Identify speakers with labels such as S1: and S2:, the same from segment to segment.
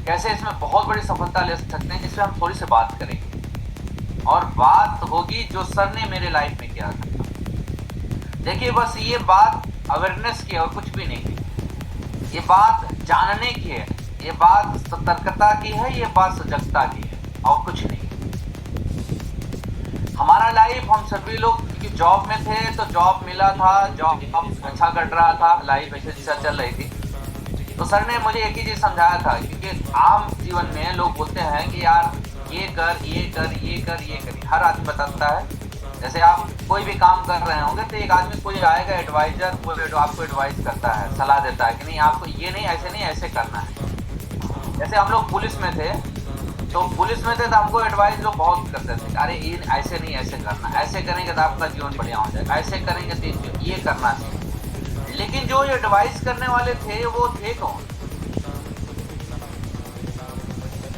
S1: कैसे इसमें बहुत बड़ी सफलता ले सकते हैं, इसमें हम थोड़ी सी बात करेंगे। और बात होगी जो सर ने मेरे लाइफ में किया था। देखिए, बस ये बात अवेयरनेस की है और कुछ भी नहीं है। ये बात जानने की है, ये बात सतर्कता की है, ये बात सजगता की है, और कुछ नहीं। हमारा लाइफ, हम सभी लोग क्योंकि जॉब में थे तो जॉब मिला था, जॉब अच्छा कट रहा था, लाइफ अच्छी चल रही थी। तो सर ने मुझे एक ही चीज समझाया था, क्योंकि आम जीवन में लोग बोलते हैं कि यार ये कर, ये कर, ये कर, ये कर, हर आदमी बताता है। जैसे आप कोई भी काम कर रहे होंगे तो एक आदमी कोई आएगा, एडवाइजर, कोई आपको एडवाइस करता है, सलाह देता है कि नहीं आपको ये नहीं, ऐसे करना है। जैसे हम लोग पुलिस में थे, तो पुलिस में थे तो हमको एडवाइस लोग बहुत करते थे, अरे ये ऐसे नहीं, ऐसे करना, ऐसे करेंगे तो आपका जीवन बढ़िया हो जाएगा, ऐसे करेंगे तो ये करना चाहिए। लेकिन जो एडवाइस करने वाले थे वो थे कौन?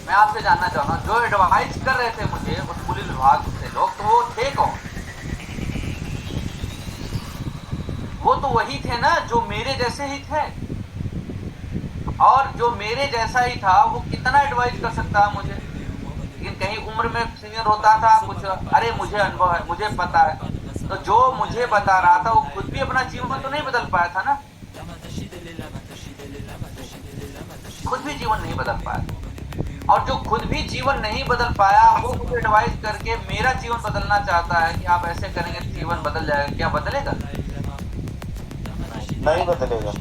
S1: मैं आपसे जानना चाहूँगा, जो एडवाइस कर रहे थे मुझे उस पुलिस विभाग से लोग, तो वो थे कौन? वो तो वही थे ना जो मेरे जैसे ही थे। और जो मेरे जैसा ही था वो कितना एडवाइस कर सकता है मुझे? लेकिन कहीं उम्र में सीनियर होता था कुछ, अरे मुझे अनुभव है, मुझे पता है। तो जो मुझे बता रहा था वो खुद भी अपना जीवन तो नहीं बदल पाया था ना, खुद भी जीवन नहीं बदल पाया। और जो खुद भी जीवन नहीं बदल पाया वो मुझे एडवाइस करके मेरा जीवन बदलना चाहता है कि आप ऐसे करेंगे तो जीवन बदल जाएगा। क्या बदलेगा?
S2: नहीं बदलेगा।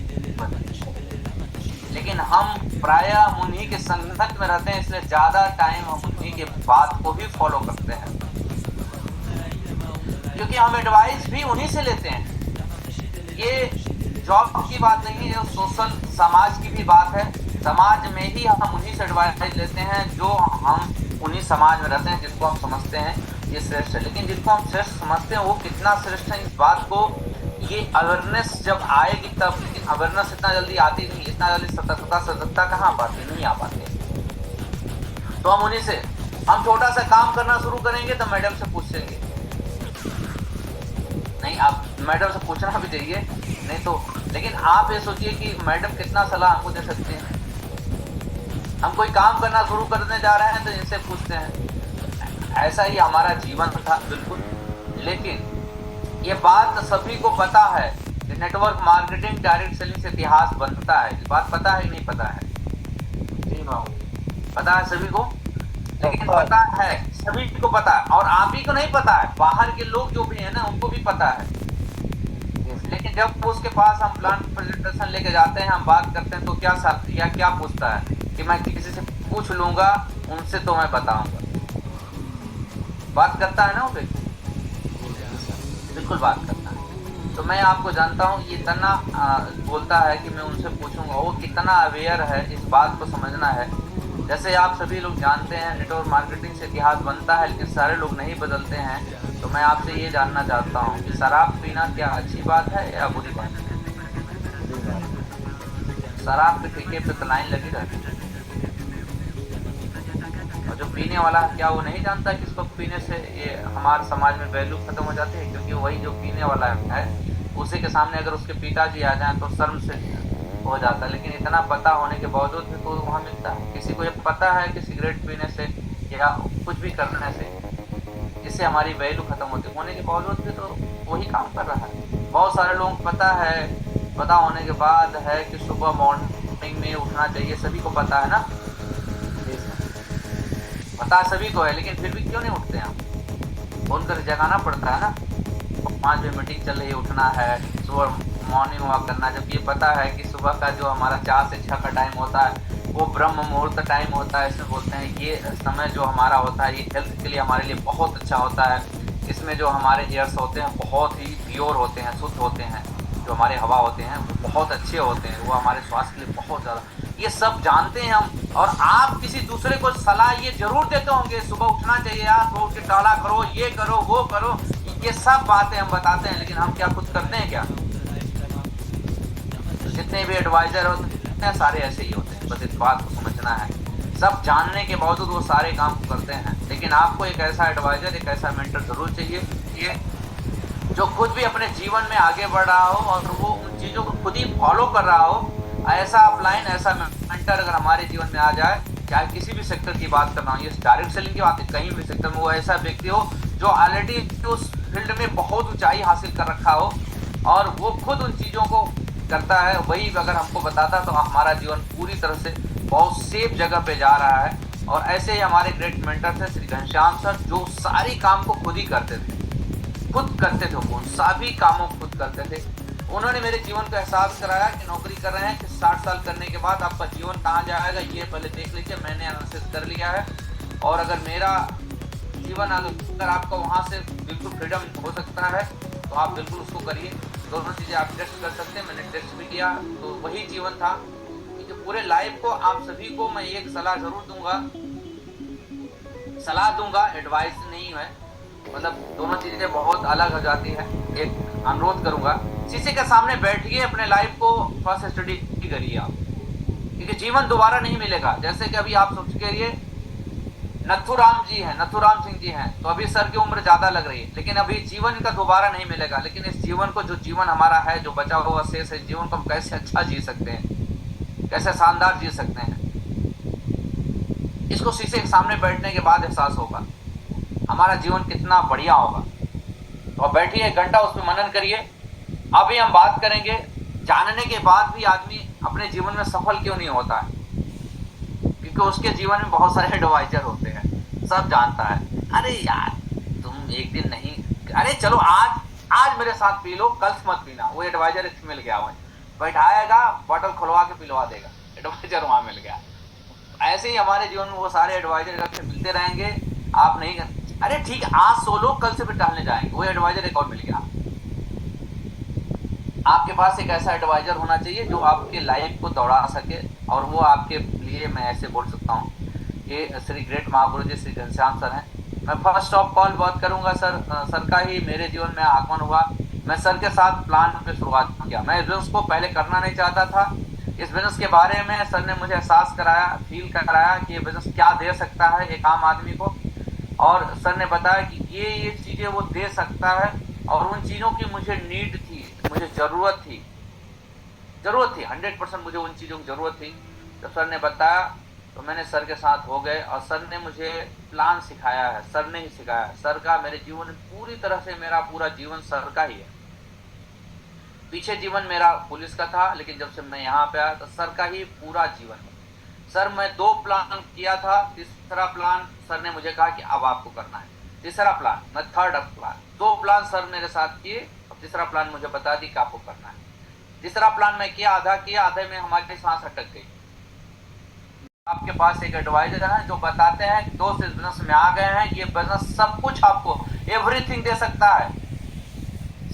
S1: लेकिन हम प्रायः उन्हीं के संगत में रहते हैं, इसलिए ज्यादा टाइम हम उन्हीं के बात को ही फॉलो करते हैं, क्योंकि हम एडवाइस भी उन्हीं से लेते हैं। ये जॉब की बात नहीं है, सोशल समाज की भी बात है। समाज में ही हम उन्हीं से एडवाइस लेते हैं जो हम उन्हीं समाज में रहते हैं, जिसको हम समझते हैं ये श्रेष्ठ है। लेकिन जिसको हम श्रेष्ठ समझते हैं वो कितना श्रेष्ठ है, इस बात को ये अवेयरनेस जब आएगी तब। लेकिन अवेयरनेस इतना जल्दी आती नहीं, इतना जल्दी सतर्कता कहाँ पाती, नहीं आ पाती। तो हम उन्हीं से, हम छोटा सा काम करना शुरू करेंगे तो मैडम से पूछेंगे, नहीं आप मैडम से पूछना भी चाहिए, नहीं तो। लेकिन आप ये सोचिए कि मैडम कितना सलाह हमको दे सकते हैं। हम कोई काम करना शुरू करने जा रहे हैं तो इनसे पूछते हैं। ऐसा ही हमारा जीवन था बिल्कुल। लेकिन ये बात सभी को पता है कि नेटवर्क मार्केटिंग डायरेक्ट सेलिंग से इतिहास बनता है। इस बात पता है कि नहीं पता है?
S2: जी हाँ,
S1: पता है सभी को। लेकिन पता है, सभी को पता है, और आप ही को नहीं पता है, बाहर के लोग जो भी है ना उनको भी पता है। लेकिन जब उसके पास हम प्लान प्रेजेंटेशन लेके जाते हैं, हम बात करते हैं, तो क्या पूछता है कि मैं किसी से पूछ लूंगा, उनसे तो मैं बताऊंगा। बात करता है ना वो व्यक्ति, बिल्कुल बात करता है। तो मैं आपको जानता हूँ, ये इतना बोलता है कि मैं उनसे पूछूंगा, वो कितना अवेयर है, इस बात को समझना है। जैसे आप सभी लोग जानते हैं नेटवर्क मार्केटिंग से इतिहास बनता है, लेकिन सारे लोग नहीं बदलते हैं। तो मैं आपसे ये जानना चाहता हूँ कि शराब पीना क्या अच्छी बात है या बुरी बात है? शराब के ठेके पे तो लाइन लगी रहती है, और जो पीने वाला है क्या वो नहीं जानता कि इसको पीने से ये हमारे समाज में वैल्यू खत्म हो जाती है? क्योंकि वही जो पीने वाला है उसी के सामने अगर उसके पिताजी आ जाएं तो शर्म से हो जाता है। लेकिन इतना पता होने के बावजूद भी तो वहाँ मिलता है। किसी को ये पता है कि सिगरेट पीने से या कुछ भी करने से जिससे हमारी वैल्यू खत्म होती होने के बावजूद भी तो वही काम कर रहा है। बहुत सारे लोगों को पता है, पता होने के बाद है कि सुबह मॉर्निंग में उठना चाहिए, सभी को पता है ना, पता सभी को है, लेकिन फिर भी क्यों नहीं उठते हैं? फोन कर जगाना पड़ता है ना, 5 बजे मीटिंग चल रही है, उठना है, सुबह मॉर्निंग वॉक करना। जब ये पता है कि सुबह का जो हमारा 4 से 6 का टाइम होता है वो ब्रह्म मुहूर्त टाइम होता है। इसमें बोलते हैं ये समय जो हमारा होता है ये हेल्थ के लिए हमारे लिए बहुत अच्छा होता है। इसमें जो हमारे एयर्स होते हैं बहुत ही प्योर होते हैं, शुद्ध होते हैं। जो हमारे हवा होते हैं वो बहुत अच्छे होते हैं, वो हमारे स्वास्थ्य के लिए बहुत ज़्यादा, ये सब जानते हैं हम। और आप किसी दूसरे को सलाह ये जरूर देते होंगे, सुबह उठना चाहिए यार, सुबह उठ के टहला करो, ये करो, वो करो, ये सब बातें हम बताते हैं। लेकिन हम क्या कुछ करते हैं क्या? जितने भी एडवाइजर होते हैं सारे ऐसे ही होते हैं, बस इस बात को समझना है। सब जानने के बावजूद वो सारे काम करते हैं। लेकिन आपको एक ऐसा एडवाइजर, एक ऐसा मेंटर जरूर चाहिए ये जो खुद भी अपने जीवन में आगे बढ़ रहा हो और वो उन चीज़ों को खुद ही फॉलो कर रहा हो। ऐसा अपलाइन, ऐसा मेंटर अगर हमारे जीवन में आ जाए चाहे किसी भी सेक्टर की बात करना हो, ये डायरेक्ट सेलिंग की बात है, कहीं भी सेक्टर में वो ऐसा व्यक्ति हो जो ऑलरेडी उस फील्ड में बहुत ऊंचाई हासिल कर रखा हो और वो खुद उन चीज़ों को करता है, वही अगर हमको बताता तो हमारा जीवन पूरी तरह से बहुत सेफ जगह पे जा रहा है। और ऐसे ही हमारे ग्रेट मेंटर थे श्री घनश्याम सर, जो सारी काम को खुद ही करते थे, खुद करते थे, वो सभी कामों को खुद करते थे। उन्होंने मेरे जीवन को एहसास कराया कि नौकरी कर रहे हैं कि 60 साल करने के बाद आपका जीवन कहाँ जाएगा ये पहले देख लीजिए, मैंने एनालिसिस कर लिया है। और अगर मेरा जीवन अगर आपका वहाँ से बिल्कुल फ्रीडम हो सकता है तो आप बिल्कुल उसको करिए। दोनों चीज़ें आप टेस्ट कर सकते हैं, मैंने टेस्ट भी किया तो वही जीवन था। कि पूरे लाइफ को आप सभी को मैं एक सलाह जरूर दूंगा, एडवाइस नहीं है, मतलब दोनों चीज़ें बहुत अलग हो जाती है। एक अनुरोध करूंगा, शीशे के सामने बैठिए, अपने लाइफ को थोड़ा सा स्टडी करिए आप, क्योंकि जीवन दोबारा नहीं मिलेगा। जैसे कि अभी आप सोच के नथुराम सिंह जी हैं, तो अभी सर की उम्र ज्यादा लग रही है, लेकिन अभी जीवन इनका दोबारा नहीं मिलेगा। लेकिन इस जीवन को, जो जीवन हमारा है, जो बचा हुआ शेष है, जीवन को हम कैसे अच्छा जी सकते हैं, कैसे शानदार जी सकते हैं, इसको शीशे के सामने बैठने के बाद एहसास होगा हमारा जीवन कितना बढ़िया होगा। तो बैठिए, 1 घंटा उस पर मनन करिए। अभी हम बात करेंगे जानने के बाद भी आदमी अपने जीवन में सफल क्यों नहीं होता है, क्योंकि उसके जीवन में बहुत सारे एडवाइजर होते हैं, सब जानता है। अरे यार तुम एक दिन नहीं, अरे चलो आज मेरे साथ पी लो, कल मत पीना। वो एडवाइजर मिल गया, वही बैठाएगा, बॉटल खुलवा के पिलवा देगा, एडवाइजर वहां मिल गया। ऐसे ही हमारे जीवन में वो सारे एडवाइजर मिलते रहेंगे। आप नहीं, अरे ठीक है आज सो लो, कल से फिर टहलने जाएंगे, वो एडवाइजर एक और मिल गया। आपके पास एक ऐसा एडवाइजर होना चाहिए जो आपके लाइफ को दौड़ा सके, और वो आपके लिए मैं ऐसे बोल सकता हूँ कि श्री ग्रेट महागुरु जी श्री घनश्याम सर हैं। मैं फर्स्ट ऑफ कॉल बात करूंगा सर का ही मेरे जीवन में आगमन हुआ। मैं सर के साथ प्लान पे शुरुआत किया। मैं बिजनेस को पहले करना नहीं चाहता था। इस बिजनेस के बारे में सर ने मुझे एहसास कराया, फील कराया कि ये बिजनेस क्या दे सकता है एक आम आदमी को, और सर ने बताया कि ये चीज़ें वो दे सकता है, और उन चीज़ों की मुझे नीड थी, मुझे ज़रूरत थी 100% मुझे उन चीज़ों की ज़रूरत थी। तो सर ने बताया तो मैंने सर के साथ हो गए, और सर ने मुझे प्लान सिखाया है, सर ने ही सिखाया। सर का मेरे जीवन में पूरी तरह से, मेरा पूरा जीवन सर का ही है। पीछे जीवन मेरा पुलिस का था, लेकिन जब से मैं यहाँ पे आया तो सर का ही पूरा जीवन है। सर मैं 2 प्लान किया था, तीसरा प्लान सर ने मुझे कहा कि अब आपको करना है। तीसरा प्लान, मैं थर्ड प्लान, 2 प्लान सर मेरे साथ किए, और तीसरा प्लान मुझे बता दी कि आपको करना है। तीसरा प्लान मैं किया, आधे में हमारी सांस अटक गई। आपके पास एक एडवाइजर है जो बताते हैं दोस्त इस बिजनेस में आ गए हैं, ये बिजनेस सब कुछ आपको, एवरीथिंग दे सकता है,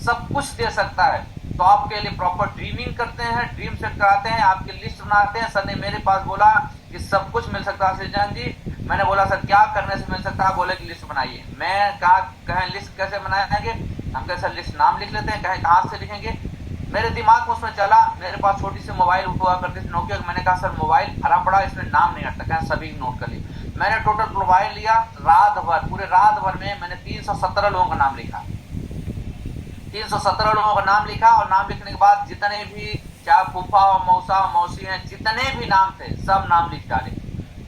S1: सब कुछ दे सकता है। तो आपके लिए प्रॉपर ड्रीमिंग करते हैं, ड्रीम सेट कराते हैं, आपकी लिस्ट बनाते हैं। सर ने मेरे पास बोला कि सब कुछ मिल सकता है सृजन जी। मैंने बोला सर क्या करने से मिल सकता है? बोले कि लिस्ट बनाइए। मैं कहें लिस्ट कैसे बनाएंगे? हम कैसे लिस्ट नाम लिख लेते हैं, कहें कहाँ से लिखेंगे। मेरे दिमाग में उसमें चला, मेरे पास छोटी सी मोबाइल हुआ करती थी नोकिया। मैंने कहा सर मोबाइल भरा पड़ा, इसमें नाम नहीं हटता, कहें सभी नोट कर लिए। मैंने टोटल मोबाइल लिया, पूरे रात भर में मैंने 317 लोगों का नाम लिखा, 317 लोगों का नाम लिखा। और नाम लिखने के बाद जितने भी, चाहे फूफा और मौसा और मौसी हैं, जितने भी नाम थे सब नाम लिख डाले,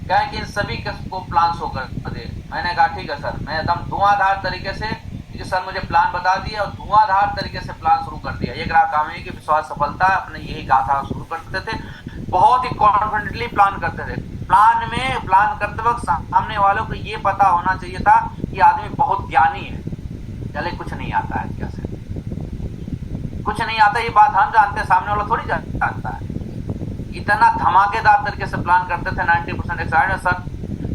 S1: कहें कि इन सभी को प्लान शो कर दे। मैंने कहा ठीक है सर। मैं एकदम धुआंधार तरीके से, क्योंकि सर मुझे प्लान बता दिया, और धुआंधार तरीके से प्लान शुरू कर दिया। ये ग्राह कामयाबी की विश्वास सफलता, अपने यही गाथा शुरू करते थे, बहुत ही कॉन्फिडेंटली प्लान करते थे। प्लान करते वक्त सामने वालों को ये पता होना चाहिए था कि आदमी बहुत ज्ञानी है। चले कुछ नहीं आता है, कैसे कुछ नहीं आता, ये बात हम जानते हैं, सामने वाला थोड़ी जानता है। इतना धमाकेदार तरीके से प्लान करते थे, 90% एक्साइड में सर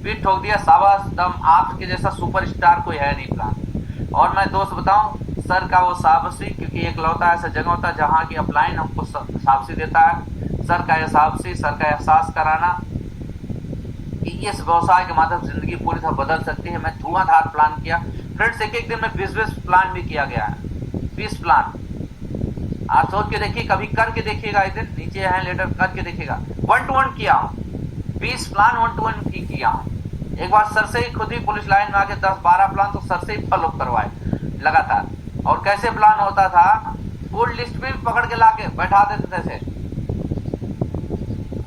S1: पीठ ठोक दिया, शाबाश दम, आपके जैसा सुपरस्टार कोई है नहीं प्लान। और मैं दोस्त बताऊं, सर का वो शाबाशी, क्योंकि एक लौता ऐसा जगह होता है जहाँ की अपलाइन हमको शाबाशी देता है। सर का शाबाशी, सर का एहसास कराना कि इस व्यवसाय के माध्यम से जिंदगी पूरी तरह बदल सकती है। मैं धुआंधार प्लान किया फ्रेंड्स, एक दिन में 20 प्लान भी किया गया है, 20 प्लान। आप सोच के देखिए, कभी करके देखिएगा, एक दिन नीचे है लेटर करके देखिएगा। 1 to 1 किया हूँ, 20 प्लान 1 to 1 किया हूँ। एक बार सर से ही खुद ही पुलिस लाइन में आके 10-12 प्लान तो सर से ही फॉलो करवाए लगातार। और कैसे प्लान होता था, फुल लिस्ट भी पकड़ के लाके बैठा देते थे।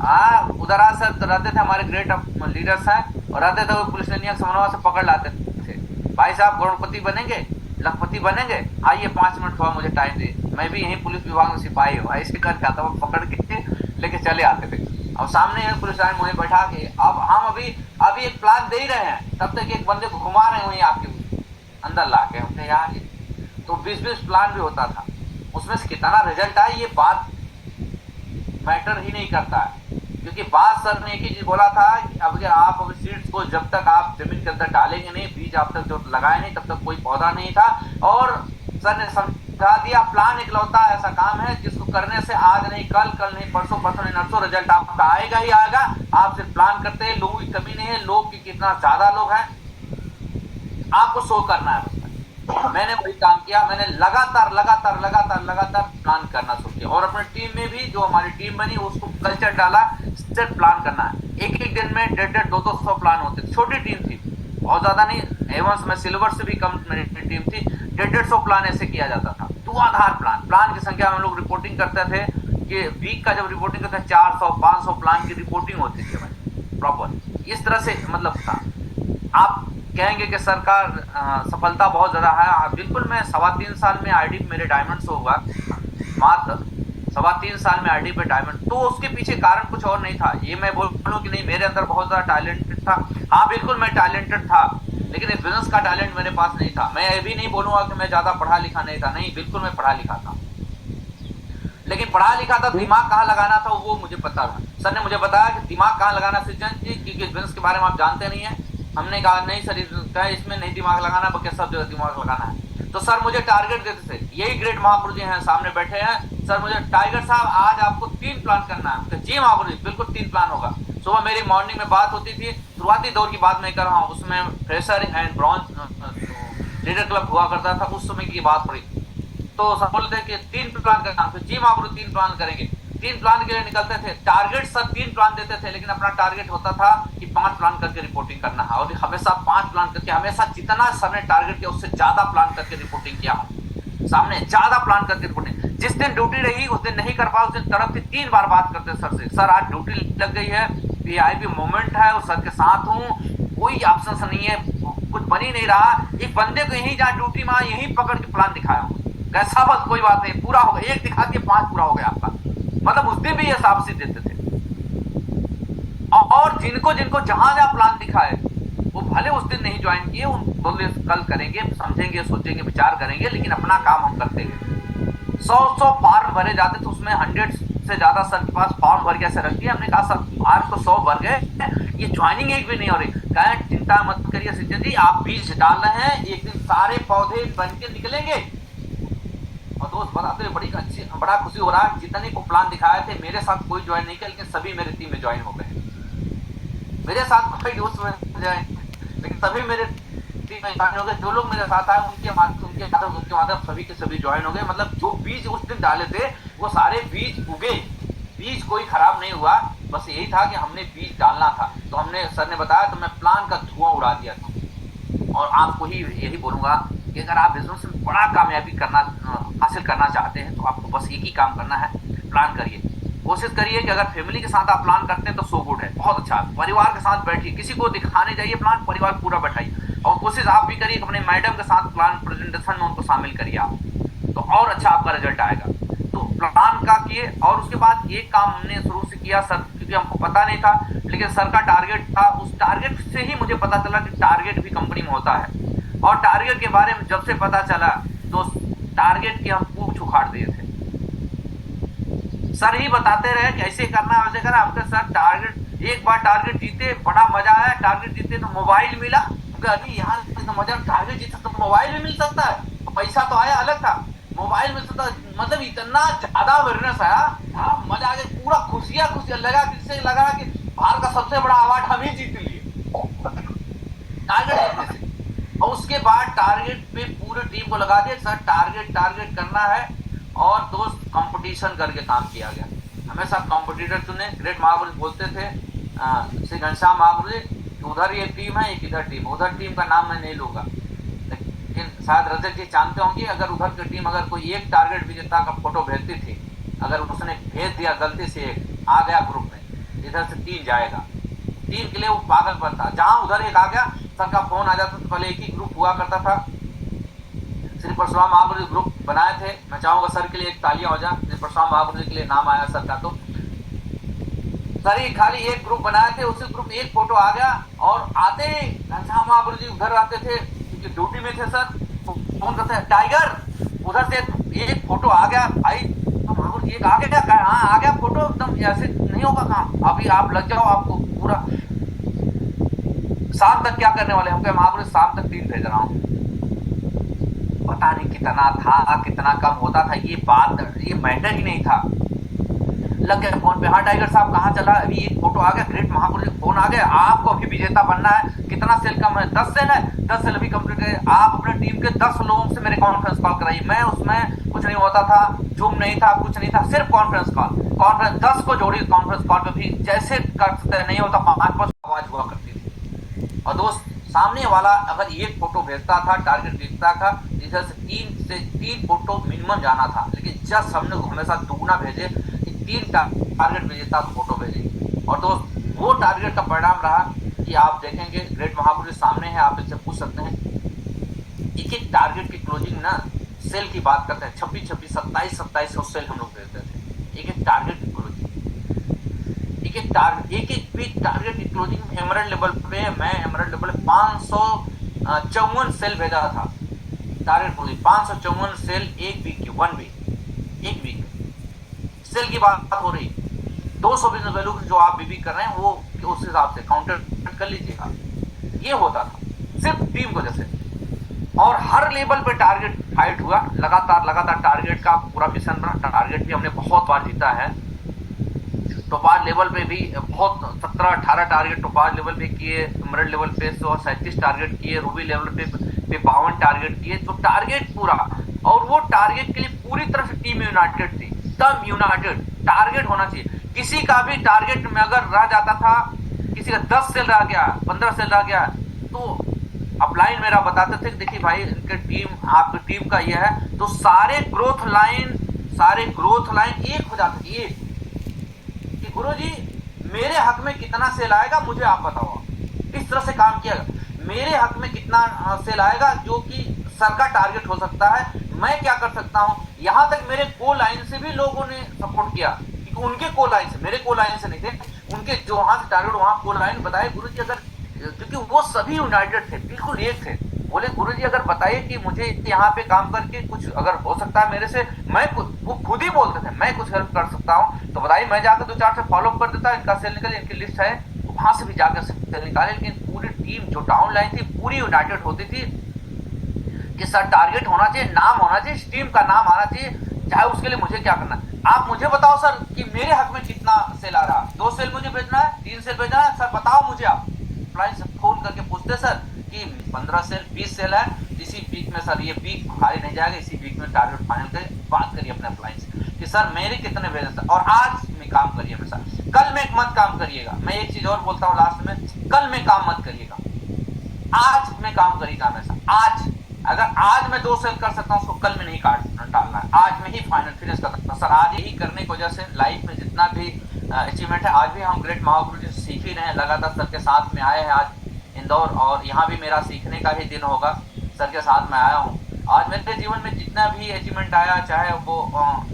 S1: हाँ उधर सर रहते थे हमारे ग्रेट लीडर्स हैं और रहते थे वो पुलिस लाइन समन्वय से पकड़ लाते थे। भाई साहब करोड़पति बनेंगे, लखपति बनेंगे, आइए 5 मिनट थोड़ा मुझे टाइम दे, मैं भी यहीं पुलिस विभाग में सिपाही हूँ, ऐसे करके आता हूँ, पकड़ के लेके चले आते थे। अब सामने पुलिस लाइन वहीं बैठा के अब हम अभी एक प्लान दे ही रहे हैं, तब तक एक बंदे को घुमा रहे हैं वहीं आके अंदर ला के। हमने यार तो 20-20 प्लान भी होता था, उसमें से कितना रिजल्ट आया ये बात मैटर ही नहीं करता है। क्योंकि बात सर ने एक ही चीज बोला था कि अब आप सीड्स को जब तक आप जमीन के अंदर डालेंगे नहीं, बीज आप तक जो लगाए नहीं, तब तक कोई पौधा नहीं था। और सर ने समझा दिया प्लान इकलौता ऐसा काम है जिसको करने से आज नहीं कल, कल नहीं परसों, परसों नहीं नरसों रिजल्ट आपका आएगा ही आएगा। आप सिर्फ प्लान करते हैं, लोगों की कमी नहीं है, लोग की कितना ज्यादा लोग हैं आपको शो करना है। मैंने वही काम किया, मैंने लगातार प्लान करना शुरू किया और अपने टीम में भी जो हमारी टीम बनी उसको कल्चर डाला, सिर्फ प्लान करना है। एक दिन में 150, 200 प्लान होते थे, छोटी टीम थी, बहुत ज्यादा नहीं, एवंस में सिल्वर से भी कम मेरी टीम थी। 150 प्लान ऐसे किया जाता था, धुआंधार प्लान की संख्या हम लोग रिपोर्टिंग करते थे कि वीक का जब रिपोर्टिंग करते थे 400-500 प्लान की रिपोर्टिंग होती थी भाई प्रॉपर। इस तरह से मतलब था। आप कहेंगे कि सरकार सफलता बहुत ज्यादा है, बिल्कुल। मैं 3.25 साल में आईडी मेरे डायमंड शो हुआ, मात्र 3.25 साल में आईडी पे डायमंड। तो उसके पीछे कारण कुछ और नहीं था, ये मैं बोलूं कि नहीं मेरे अंदर बहुत ज्यादा टैलेंटेड था। हाँ बिल्कुल मैं टैलेंटेड था, लेकिन इस बिजनेस का टैलेंट मेरे पास नहीं था। मैं ये भी नहीं बोलूंगा कि मैं ज्यादा पढ़ा लिखा नहीं था, नहीं बिल्कुल मैं पढ़ा लिखा था, लेकिन पढ़ा लिखा था, दिमाग कहाँ लगाना था वो मुझे पता था। सर ने मुझे बताया कि दिमाग कहाँ लगाना सृजन जी, क्योंकि इस बिजनेस के बारे में आप जानते नहीं है। हमने कहा नहीं सर इसमें नहीं दिमाग लगाना, बल्कि सब जगह दिमाग लगाना है। तो सर मुझे टारगेट देते थे, यही ग्रेट महापुरुष जी हैं सामने बैठे हैं। सर मुझे टाइगर साहब आज आपको 3 प्लान करना है। तो जी महापुरुष जी बिल्कुल 3 प्लान होगा। सुबह मेरी मॉर्निंग में बात होती थी, शुरुआती दौर की बात मैं कर रहा हूँ, उसमें fresher and bronze leader club हुआ करता था, उस समय की बात हुई। तो सब बोलते कि 3 प्लान करना, तो जी महापुरुष 3 प्लान करेंगे। 3 प्लान के लिए निकलते थे, टारगेट सब 3 प्लान देते थे, लेकिन अपना टारगेट होता था कि 5 प्लान करके रिपोर्टिंग करना है। और हमेशा 5 प्लान करके, हमेशा जितना सर ने टारगेट किया उससे ज्यादा प्लान करके रिपोर्टिंग किया हूं सामने, ज्यादा प्लान करके रिपोर्टिंग। जिस दिन ड्यूटी रही उस दिन नहीं कर पाया, उस दिन तड़प 3 बार बात करते सर से, सर आज ड्यूटी लग गई है, वीआईपी मोमेंट है और सर के साथ हूँ, कोई ऑप्शन नहीं है, कुछ बन ही नहीं रहा। एक बंदे को यही जहाँ ड्यूटी में यही पकड़ के प्लान दिखाया हूँ, कैसा बस कोई बात नहीं, पूरा हो गया, एक दिखा के 5 पूरा हो गया आपका। मतलब उस दिन भी ये शाबाशी देते थे। और जिनको जिनको जहां जहां प्लान दिखाए वो भले उस दिन नहीं ज्वाइन किए, उन बोले कल करेंगे, समझेंगे, सोचेंगे, विचार करेंगे, लेकिन अपना काम हम करते हैं। 100 फॉर्म भरे जाते थे, उसमें 100 से ज्यादा सर के पास फॉर्म भर के ऐसे रख दिया। हमने कहा सर आज तो 100 भर गए, ये ज्वाइनिंग एक भी नहीं हो रही। कहें चिंता मत करिए सज्जन जी, आप बीज डाल रहे हैं, एक दिन सारे पौधे बन के निकलेंगे। और दोस्त बताते हुए बड़ा खुशी हो रहा है, जितने को प्लान दिखाए थे मेरे साथ कोई ज्वाइन नहीं किया, लेकिन सभी मेरे टीम में ज्वाइन हो गए। मेरे साथ कोई दोस्त में जाए, लेकिन सभी मेरे टीम में ज्वाइन हो गए। जो लोग मेरे साथ आए उनके माध्यम सभी के सभी ज्वाइन हो गए। मतलब जो बीज उस दिन डाले थे वो सारे बीज उगे, बीज कोई खराब नहीं हुआ। बस यही था कि हमने बीज डालना था। तो हमने, सर ने बताया तो मैं प्लान का धुआं उड़ा दिया था। और आपको ही यही बोलूंगा कि अगर आप बिजनेस में बड़ा कामयाबी हासिल करना चाहते हैं तो आपको बस एक ही काम करना है, प्लान करिए। कोशिश करिए कि अगर फैमिली के साथ आप प्लान करते हैं तो सो गुड है, बहुत अच्छा। परिवार के साथ बैठिए, किसी को दिखाने जाइए प्लान, परिवार पूरा बैठाइए। और कोशिश आप भी करिए कि अपने मैडम के साथ प्लान प्रेजेंटेशन में उनको शामिल करिए आप, तो और अच्छा आपका रिजल्ट आएगा। तो प्लान का किए। और उसके बाद एक काम हमने शुरू से किया सर, क्योंकि हमको पता नहीं था, लेकिन सर का टारगेट था, उस टारगेट से ही मुझे पता चला कि टारगेट भी कंपनी में होता है। और टारगेट के बारे में जब से पता चला तो टारगेट की हम पूछ उखाड़ दिए थे। सर ही बताते रहे कैसे करना है, वैसे करना। हमने सर टारगेट, एक बार टारगेट जीते, बड़ा मजा आया। टारगेट जीते तो मोबाइल मिला, अरे यार तो मजा, टारगेट जीते तो मोबाइल भी मिल सकता है, तो पैसा तो आया अलग था, मोबाइल मिल सकता। मतलब इतना ज्यादा अवेयरनेस आया, हाँ मजा आ गया, पूरा खुशियां लगा, जिससे लगा कि भारत का सबसे बड़ा अवार्ड हम ही जीत लिए टारगेट जीतने से। और उसके बाद टारगेट पे पूरे टीम को लगा दिया, सर टारगेट करना है। और दोस्त कंपटीशन करके काम किया गया, हमेशा कंपटीटर चुने। ग्रेट महापुरुष बोलते थे श्री घनश्याम महापुरुष, उधर ये टीम है, एक इधर टीम। उधर टीम का नाम मैं नहीं लूंगा, लेकिन शायद रजत जी जानते होंगे, अगर उधर की टीम अगर कोई एक टारगेट विजेता का फोटो भेजती थी, अगर उसने भेज दिया गलती से, एक आ गया ग्रुप में, इधर से 3 जाएगा, 3 के लिए वो पागलपन था। जहां उधर एक आ गया, सर का फोन आ जाता, तो पहले एक ही ग्रुप हुआ करता था, श्री परशुराम महापुरुष ग्रुप बनाए थे। मैं चाहूंगा सर के लिए एक तालियां हो जाए, श्री परशुराम महापुरुष के लिए नाम आया सर का। तो सर ही खाली एक ग्रुप बनाए थे, उसी ग्रुप में एक फोटो आ गया, और आते ही घनश्याम महापुरुष जी घर आते थे क्योंकि ड्यूटी में थे सर, फोन करते हैं टाइगर, उधर से एक फोटो आ गया भाई, तो महापुरुष जी एक आ गया, हाँ आ गया फोटो, एकदम ऐसे नहीं होगा काम, अभी आप लग जाओ, आपको पूरा शाम तक क्या करने वाले, हम कहे महापुरुष शाम तक 3 भेज रहा हूँ। पता नहीं कितना था कितना कम होता था, ये बात, ये मैटर ही नहीं था। लग गए फोन पे, हाँ टाइगर साहब कहाँ चला, अभी एक फोटो आ गया, ग्रेट महापुरुष फोन आ गया, आपको अभी विजेता बनना है, कितना सेल कम है, 10 सेल है, 10 सेल अभी कंप्लीट है, आप अपने टीम के 10 लोगों से मेरे कॉन्फ्रेंस कॉल कराइए। मैं उसमें कुछ नहीं होता था, जूम नहीं था, कुछ नहीं था, सिर्फ कॉन्फ्रेंस कॉल, कॉन्फ्रेंस 10 को जोड़ी कॉन्फ्रेंस कॉल पे भी, जैसे करते नहीं होता 5-5 आवाज हुआ करती थी। और दोस्त सामने वाला अगर एक फोटो भेजता था, टारगेट देखता था, इधर से 3 फोटो मिनिमम जाना था, लेकिन जस्ट हमने हमेशा दुगना भेजे, 3 टारगेट भेजेता तो फोटो भेजे। और दोस्त वो टारगेट का परिणाम रहा कि आप देखेंगे ग्रेट महापुरुष सामने है, आप इससे पूछ सकते हैं। एक टारगेट की क्लोजिंग ना, सेल की बात करते हैं, 26 27 सेल हम लोग भेजते थे, एक टारगेट की क्लोजिंग, एक टारगेट की क्लोजिंग एमरल्ड लेवल पे, मैं एमरल्ड लेवल 554 सेल भेजा था टारगेट क्लोजिंग, 554 सेल एक वीक की, 1 वीक, एक वीक सेल की बात हो रही। 200 बिजनेस वैल्यू जो आप बीबी कर रहे हैं वो उस हिसाब से काउंटर कर लीजिएगा। ये होता था सिर्फ टीम को जैसे, और हर लेवल पे टारगेट फाइट हुआ, लगातार टारगेट का पूरा मिशन बना, टारगेट भी हमने बहुत बार जीता है। टोपाज लेवल पे भी बहुत 17-18 टारगेट टोपाज लेवल पे किए, एमरल्ड लेवल पे 137 टारगेट किए, रूबी लेवल पे 52 टारगेट किए, तो टारगेट पूरा, और वो टारगेट के लिए पूरी तरह से टीम यूनाइटेड थी, तब यूनाइटेड टारगेट होना चाहिए। किसी का भी टारगेट में अगर रह जाता था, किसी का 10 सेल रह गया, 15 सेल रह गया, तो अपलाइन मेरा बताते थे, देखिए भाई इनके टीम, आपकी टीम का ये है, तो सारे ग्रोथ लाइन एक हो जाते थे, एक कि गुरुजी मेरे हक में कितना सेल आएगा मुझे आप बताओ। इस तरह से काम किया, मेरे हक में कितना सेल आएगा जो कि सर का टारगेट हो सकता है, मैं क्या कर सकता हूं। यहां तक मेरे को लाइन से भी लोगों ने सपोर्ट किया, क्योंकि उनके को लाइन से, मेरे को लाइन से नहीं थे, उनके जो वहां से टारगेट वहां को लाइन बताए, गुरुजी अगर, क्योंकि वो सभी यूनाइटेड थे, बिल्कुल एक थे, बोले गुरुजी अगर बताइए कि मुझे यहाँ पे काम करके कुछ अगर हो सकता है मेरे से, मैं वो खुद ही बोलते थे मैं कुछ हेल्प कर सकता हूँ, तो बताइए मैं जाकर 2-4 से फॉलो कर देता, इनका सेल निकले, इनकी लिस्ट है, तो वहां से भी जाकर सेल निकाले। लेकिन पूरी टीम जो डाउन लाइन थी पूरी यूनाइटेड होती थी कि सर टारगेट होना चाहिए, नाम होना चाहिए, इस टीम का नाम आना चाहिए, चाहे उसके लिए मुझे क्या करना है। आप मुझे बताओ सर कि मेरे हक में कितना सेल आ रहा, 2 सेल मुझे भेजना है, 3 सेल भेजना है, सर बताओ मुझे। आप क्लाइंट से फोन करके पूछते सर कि 15 सेल 20 सेल है, इसी वीक में सर ये वीक खाली नहीं जाएगा, इसी वीक में टारगेट फाइनल करिए, बात करिए अपने क्लाइंट से कि सर मेरे कितने भेजे सर, और आज में काम करिए मेरे साथ, कल में मत काम करिएगा। मैं एक चीज और बोलता हूँ लास्ट में, कल में काम मत करिएगा, आज में काम करिएगा हमेशा। आज अगर आज मैं 2 सेल कर सकता हूँ, उसको कल में नहीं डालना है, आज में ही फाइनल फिनिश कर सकता हूँ। सर आज यही करने की वजह से लाइफ में जितना भी अचीवमेंट है, आज भी हम ग्रेट महापुरुष सीख ही रहे हैं, लगातार सर के साथ में आए हैं आज इंदौर, और यहाँ भी मेरा सीखने का ही दिन होगा, सर के साथ में आया हूँ। आज मेरे जीवन में जितना भी अचीवमेंट आया, चाहे वो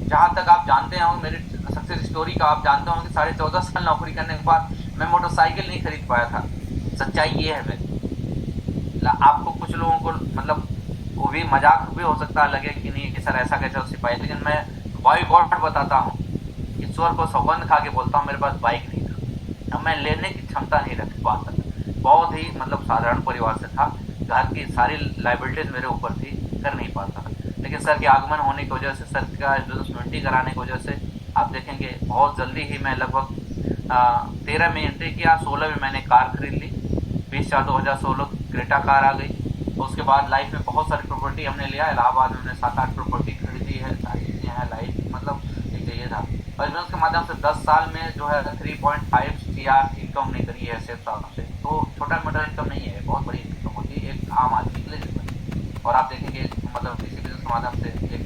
S1: जहाँ तक आप जानते हो मेरी सक्सेस स्टोरी का, आप जानते हो कि 14.5 साल नौकरी करने के बाद मैं मोटरसाइकिल नहीं खरीद पाया था। सच्चाई ये है मेरी। आपको कुछ लोगों को मतलब वो भी मजाक भी हो सकता है, लगे कि नहीं कि सर ऐसा कैसे हो सिपाही, लेकिन मैं बाई गॉड बताता हूँ, ईश्वर को सौगंध खा के बोलता हूँ, मेरे पास बाइक नहीं था, अब मैं लेने की क्षमता नहीं रख पाता, बहुत ही मतलब साधारण परिवार से था, घर की सारी लाइबिलिटीज मेरे ऊपर थी, कर नहीं पाता था। लेकिन सर के आगमन होने की वजह से, सर का एडवर्टाइजमेंट कराने की वजह से आप देखेंगे बहुत जल्दी ही मैं लगभग 13 में एंट्री किया, 16 में मैंने कार खरीद ली, 20/4/2016 क्रेटा कार आ गई। उसके बाद लाइफ में बहुत सारी प्रॉपर्टी हमने लिया, इलाहाबाद में हमने 7-8 प्रॉपर्टी खरीदी है, सारी चीज़ें हैं, लाइफ मतलब एक चाहिए था। और बिजनेस के माध्यम से 10 साल में जो है 3.5 CR इनकम हमने करी है ऐसे हिसाब से, तो छोटा मोटा इनकम नहीं है, बहुत बड़ी इनकम होती है एक आम आदमी के लिए। और आप देखेंगे मतलब इसी बिजनेस के माध्यम से एक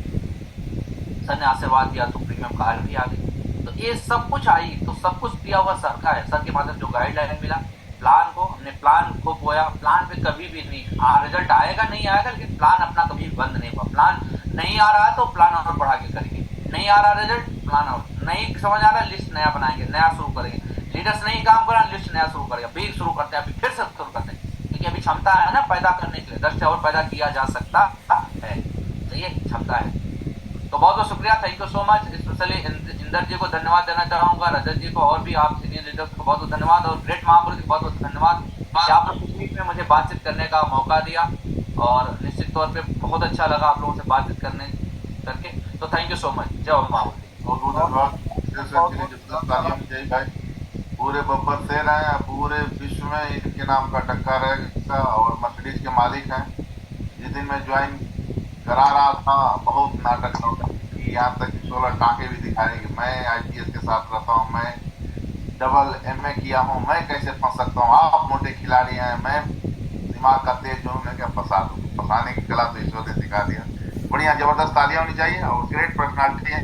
S1: सर ने आशीर्वाद दिया तो प्रीमियम कार भी आ गई, तो ये सब कुछ आई, तो सब कुछ दिया हुआ सर का है। सर के माध्यम जो गाइडलाइन मिला, प्लान को हमने प्लान को बोया, प्लान पे कभी भी नहीं रिजल्ट आएगा नहीं आएगा, लेकिन प्लान अपना कभी बंद नहीं हुआ। प्लान नहीं आ रहा है तो प्लान और बढ़ा के करेंगे, नहीं आ रहा रिजल्ट प्लान और नहीं समझ आ रहा है लिस्ट नया बनाएंगे, नया शुरू करेंगे। लीडर्स नहीं काम कर रहा लिस्ट नया शुरू करेगा, फिर शुरू करते हैं, अभी फिर से शुरू करते हैं, क्योंकि अभी क्षमता है ना पैदा करने के लिए, 10 से और पैदा किया जा सकता है, सही है, क्षमता है। तो बहुत बहुत शुक्रिया, thank you so much. Specially Inder ji को धन्यवाद देना चाहूंगा, रजत जी को, और भी आप सीनियर लीडर्स को बहुत बहुत धन्यवाद, और ग्रेट महापुरुष को बहुत बहुत धन्यवाद कि आपने मीट में मुझे बातचीत करने का मौका दिया, और निश्चित तौर पे बहुत अच्छा लगा आप लोगों से बातचीत करके। तो थैंक यू सो मच, जय महापुरुष।
S2: बहुत बहुत धन्यवाद भाई। पूरे बब्बर शेर हैं, पूरे विश्व में इनके नाम का टक्का रहेगा, और मर्सिडीज के मालिक हैं। जिस दिन मैं ज्वाइन करा रहा था बहुत नाटक होता, यहाँ तक 16 टाँके भी दिखाए कि मैं IPS के साथ रहता हूँ, मैं डबल MA किया हूँ, मैं कैसे फंस सकता हूँ, आप मोटे खिलाड़ी हैं, मैं दिमाग का तेज हूँ, मैं क्या फंसा दूँ। फंसाने की कला तो ईश्वर ने सिखा दिया। बढ़िया, जबरदस्त तालियां होनी चाहिए, और ग्रेट पर्सनालिटी है,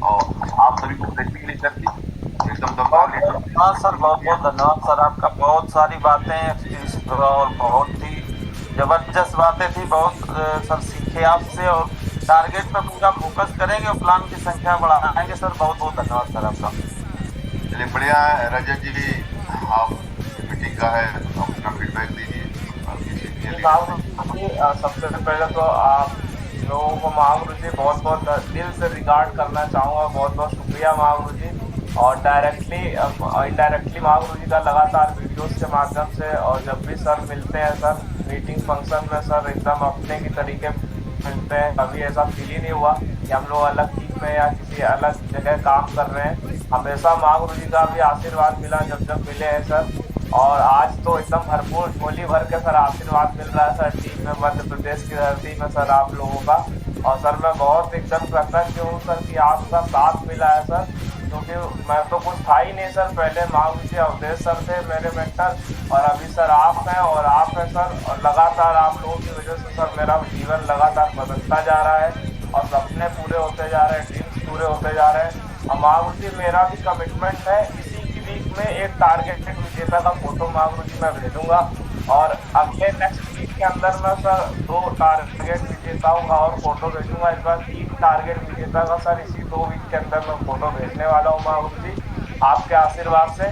S2: और आप सभी को ब्लेसिंग लीडर की एकदम दमदार लीडर।
S3: हाँ सर, बहुत बहुत धन्यवाद सर आपका। बहुत सारी बातें और बहुत ही जबरदस्त बातें थी, बहुत सर सीखे आपसे, और टारगेट पे पूरा फोकस करेंगे और प्लान की संख्या बढ़ाएंगे सर। बहुत बहुत धन्यवाद सर आपका।
S2: चलिए बढ़िया है। रजत जी भी आप मीटिंग का है, अपना फीडबैक दीजिए।
S4: सबसे पहले तो आप लोगों को महागुरु जी बहुत बहुत दिल से रिगार्ड करना चाहूँगा, बहुत बहुत शुक्रिया महागुरु जी। और डायरेक्टली इनडायरेक्टली महागुरु जी का लगातार वीडियोस के माध्यम से, और जब भी सर मिलते हैं सर मीटिंग फंक्शन में, सर एकदम अपने की तरीके मिलते हैं। कभी ऐसा फील ही नहीं हुआ कि हम लोग अलग टीम में या किसी अलग जगह काम कर रहे हैं। हमेशा महागुरु जी का भी आशीर्वाद मिला जब जब मिले हैं सर, और आज तो एकदम भरपूर झोली भर के सर आशीर्वाद मिल रहा है सर टीम में, मध्य प्रदेश की धरती में सर आप लोगों का। और सर मैं बहुत एकदम कृतज्ञ हूँ सर कि आपका साथ मिला है सर, क्योंकि मैं तो कुछ था ही नहीं सर। पहले महागुरु जी अवधेश सर थे मेरे मेंटर, और अभी सर आप हैं, और आप हैं सर, और लगातार आप लोगों की वजह से सर मेरा जीवन लगातार बदलता जा रहा है, और सपने पूरे होते जा रहे हैं, ड्रीम्स पूरे होते जा रहे हैं। और महागुरु जी मेरा भी कमिटमेंट है, इसी की वीक में एक टारगेटेड विजेता का फोटो महागुरु जी मैं भेजूंगा, और अगले नेक्स्ट वीक के अंदर मैं सर 2 टारगेट विजेताओं का और फोटो भेजूंगा। इस बार 3 टारगेट विजेता का सर इसी 2 वीक के अंदर मैं फोटो भेजने वाला हूँ महागुरु जी आपके आशीर्वाद से।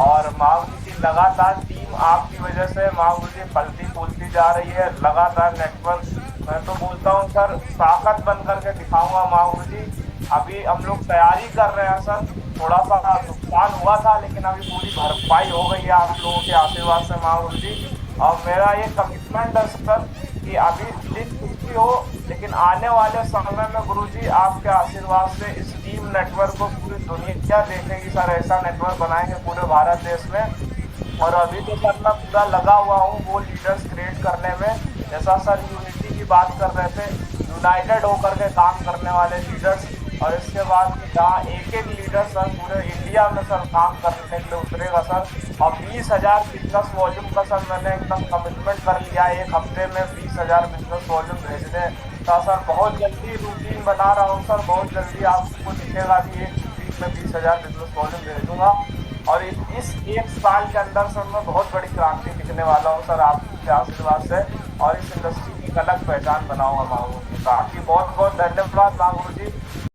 S4: और महागुरु जी लगातार टीम आपकी वजह से महागुरु जी फलती फूलती जा रही है, लगातार नेटवर्क मैं तो बोलता हूँ सर ताकत बन करके दिखाऊंगा महागुरु जी। अभी हम लोग तैयारी कर रहे हैं सर, थोड़ा सा नुकसान हुआ था लेकिन अभी पूरी भरपाई हो गई है आप लोगों के आशीर्वाद से महागुरु जी। और मेरा ये कमिटमेंट है सर कि अभी लिस्ट कुछ भी हो, लेकिन आने वाले समय में गुरुजी आपके आशीर्वाद से इस टीम नेटवर्क को पूरी दुनिया देखेगी सर। ऐसा नेटवर्क बनाएंगे पूरे भारत देश में। और अभी तो सर मैं पूरा लगा हुआ हूँ वो लीडर्स क्रिएट करने में, जैसा सर यूनिटी की बात कर रहे थे, यूनाइटेड होकर के काम करने वाले लीडर्स। और इसके बाद जहाँ एक एक लीडर सर पूरे इंडिया में सर काम करने के लिए उतरेगा सर। और 20,000 बिजनेस वॉल्यूम का सर मैंने एकदम कमिटमेंट कर लिया है, 1 हफ्ते में 20,000 बिजनेस वॉल्यूम भेजने का सर। बहुत जल्दी रूटीन बना रहा हूँ सर, बहुत जल्दी आपको दिखेगा कि 1 वीक में 20,000 बिजनेस वॉल्यूम भेजूँगा। और इस 1 साल के अंदर सर मैं बहुत बड़ी क्रांति दिखने वाला हूँ सर आपके आशीर्वाद से, और इस इंडस्ट्री की एक अलग पहचान बनाऊंगा महागुरु जी। बाकी बहुत बहुत धन्यवाद महागुरु जी।